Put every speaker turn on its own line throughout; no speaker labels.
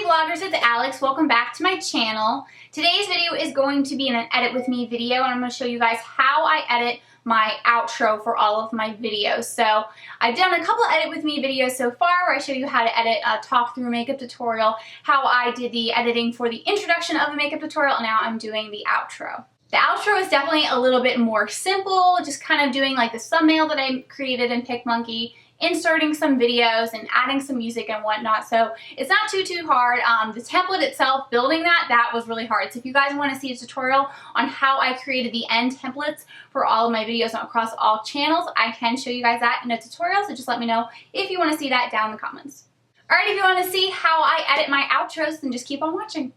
vloggers, it's Alex. Welcome back to my channel. Today's video is going to be an edit with me video, and I'm going to show you guys how I edit my outro for all of my videos. So I've done a couple edit with me videos so far where I show you how to edit a talk through makeup tutorial, how I did the editing for the introduction of the makeup tutorial, and now I'm doing the outro. The outro is definitely a little bit more simple, just kind of doing like this thumbnail that I created in PicMonkey, inserting some videos and adding some music and whatnot. So it's not too hard. The template itself, building that was really hard. So if you guys want to see a tutorial on how I created the end templates for all of my videos across all channels, I can show you guys that in a tutorial. So just let me know if you want to see that down in the comments. Alright, if you want to see how I edit my outros, then just keep on watching.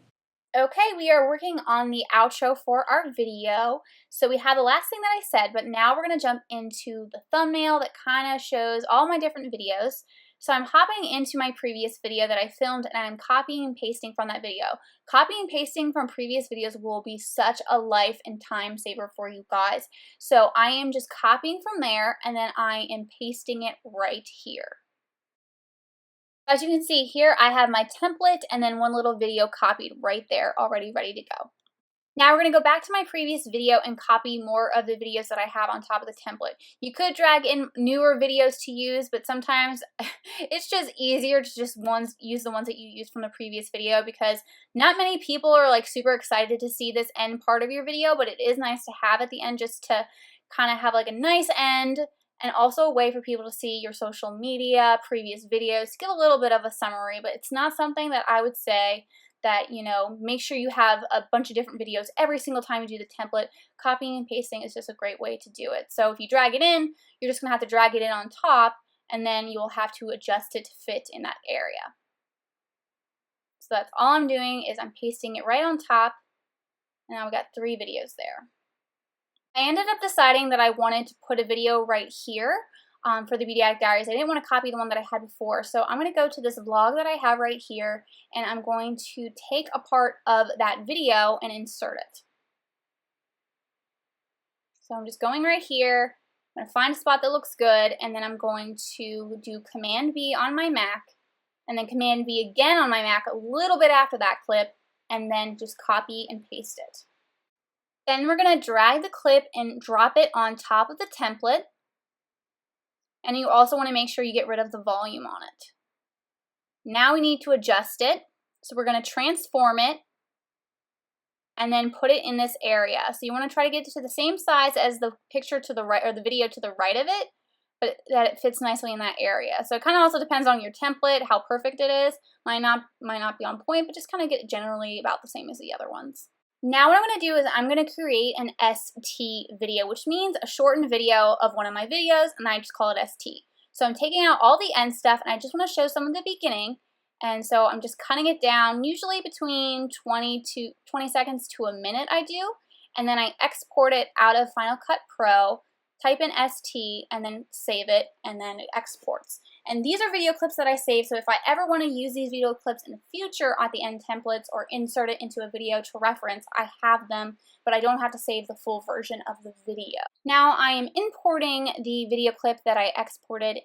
Okay, we are working on the outro for our video. So we have the last thing that I said, but now we're going to jump into the thumbnail that kind of shows all my different videos. So I'm hopping into my previous video that I filmed, and I'm copying and pasting from that video. Copying and pasting from previous videos will be such a life and time saver for you guys. So I am just copying from there, and then I am pasting it right here. As you can see here, I have my template and then one little video copied right there, already ready to go. Now we're going to go back to my previous video and copy more of the videos that I have on top of the template. You could drag in newer videos to use, but sometimes it's just easier to just use the ones that you used from the previous video, because not many people are like super excited to see this end part of your video, but it is nice to have at the end just to kind of have like a nice end. And also a way for people to see your social media, previous videos, to get a little bit of a summary, but it's not something that I would say that, you know, make sure you have a bunch of different videos every single time you do the template. Copying and pasting is just a great way to do it. So if you drag it in, you're just going to have to drag it in on top, and then you'll have to adjust it to fit in that area. So that's all I'm doing, is I'm pasting it right on top, and now we got 3 videos there. I ended up deciding that I wanted to put a video right here for the Beauty Addict Diaries. I didn't want to copy the one that I had before, so I'm going to go to this vlog that I have right here, and I'm going to take a part of that video and insert it. So I'm just going right here, I'm going to find a spot that looks good, and then I'm going to do Command-V on my Mac, and then Command-V again on my Mac a little bit after that clip, and then just copy and paste it. Then we're going to drag the clip and drop it on top of the template. And you also want to make sure you get rid of the volume on it. Now we need to adjust it. So we're going to transform it and then put it in this area. So you want to try to get it to the same size as the picture to the right, or the video to the right of it, but that it fits nicely in that area. So it kind of also depends on your template, how perfect it is. Might not be on point, but just kind of get it generally about the same as the other ones. Now what I'm going to do is I'm going to create an ST video, which means a shortened video of one of my videos, and I just call it ST. So I'm taking out all the end stuff, and I just want to show some of the beginning, and so I'm just cutting it down, usually between 20 seconds to a minute I do, and then I export it out of Final Cut Pro, type in ST, and then save it, and then it exports. And these are video clips that I save, so if I ever want to use these video clips in the future at the end templates or insert it into a video to reference, I have them, but I don't have to save the full version of the video. Now I am importing the video clip that I exported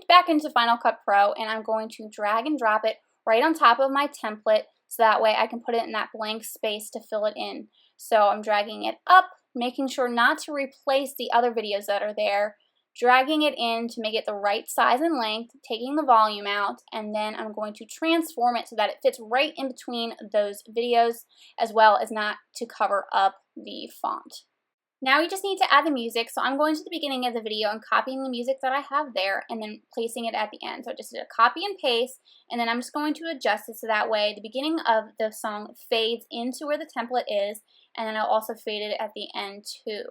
back into Final Cut Pro, and I'm going to drag and drop it right on top of my template, so that way I can put it in that blank space to fill it in. So I'm dragging it up, making sure not to replace the other videos that are there, dragging it in to make it the right size and length, taking the volume out, and then I'm going to transform it so that it fits right in between those videos, as well as not to cover up the font. Now we just need to add the music, so I'm going to the beginning of the video and copying the music that I have there and then placing it at the end. So I just did a copy and paste, and then I'm just going to adjust it so that way the beginning of the song fades into where the template is, and then I'll also fade it at the end too.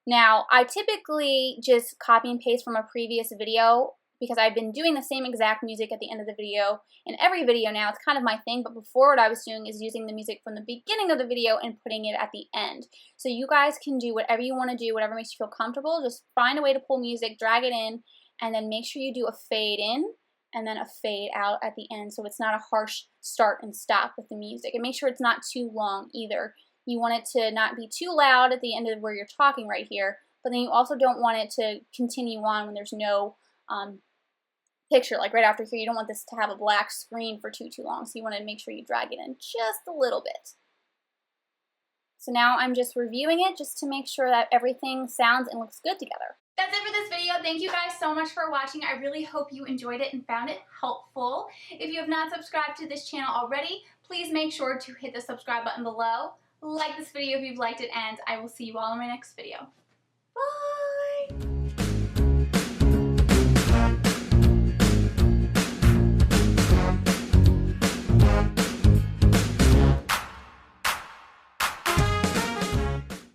Now, I typically just copy and paste from a previous video because I've been doing the same exact music at the end of the video in every video now. It's kind of my thing, but before what I was doing is using the music from the beginning of the video and putting it at the end. So you guys can do whatever you want to do, whatever makes you feel comfortable. Just find a way to pull music, drag it in, and then make sure you do a fade in and then a fade out at the end, so it's not a harsh start and stop with the music. And make sure it's not too long either. You want it to not be too loud at the end of where you're talking right here, but then you also don't want it to continue on when there's no picture, like right after here. You don't want this to have a black screen for too long, so you want to make sure you drag it in just a little bit. So now I'm just reviewing it just to make sure that everything sounds and looks good together. That's it for this video. Thank you guys so much for watching. I really hope you enjoyed it and found it helpful. If you have not subscribed to this channel already, please make sure to hit the subscribe button below. Like this video if you've liked it, and I will see you all in my next video. Bye!